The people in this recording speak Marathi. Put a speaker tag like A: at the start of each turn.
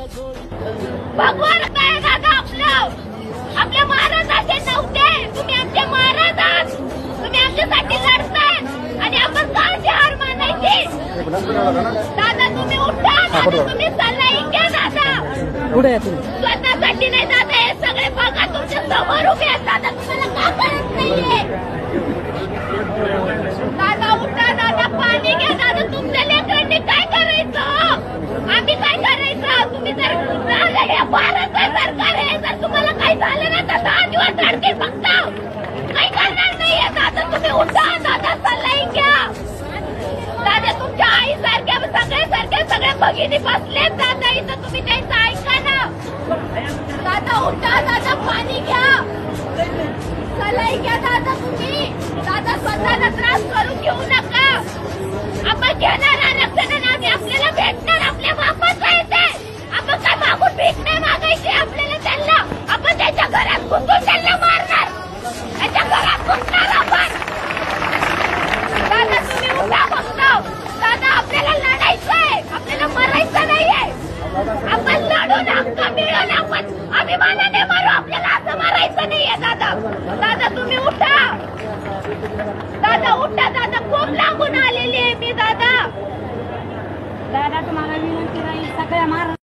A: भगवान काय दादा आपल्या महाराज असे नव्हते. तुम्ही आमचे महाराज आहात. तुम्ही आमच्यासाठी लढताय आणि आपण काची हार मानायची. दादा तुम्ही उठा. तुम्ही सल्ला घ्या दादा.
B: पुढे
A: स्वतःसाठी नाही दादा. हे सगळे बघा तुमच्या समोर उभे आहेत दादा. तुम्हाला का कळत नाहीये दादा. उठा दादा. पाणी घ्या दादा. तुमच्या लेकरांनी काय करायचं. आम्ही काय करायचं. तुम्ही जर भारत सरकार आहे. जर तुम्हाला काही झालं ना तर 10 दिवस अडकेल फक्त. काही करणार नाहीये दादा. तुम्ही उठा दादा. सल्ला घ्या दादा. तुमच्या आई सारख्या सगळ्या भगिनी बसलेत दादा इथं. तुम्ही त्यांचं ऐका ना दादा. उठा दादा. पाणी घ्या. सल्ला घ्या दादा. तुम्ही दादा स्वतःला त्रास करून घेऊ नका. आपण घेणार आरक्षण आम्ही. आपल्याला भेटणार. आपल्या बापाचं आहे ते. आपण काय मागून भीक नाही मागायची आपल्याला. त्यांना आपण त्याच्या घरात घुसून त्यांना मारणार. त्याच्या घरात घुसणार आपण. दादा तुम्ही उठा फक्त. दादा आपल्याला लढायचंय. आपल्याला मरायचं नाहीये. आपण लढून हक्क मिळून आपण अभिमानाने मारू. आपल्याला असं मारायचं नाहीये दादा. दादा तुम्ही उठा. दादा उठा दादा. खूप लागून आलेली आहे मी दादा.
B: दादा तुम्हाला विनंती राहील सगळ्या महाराज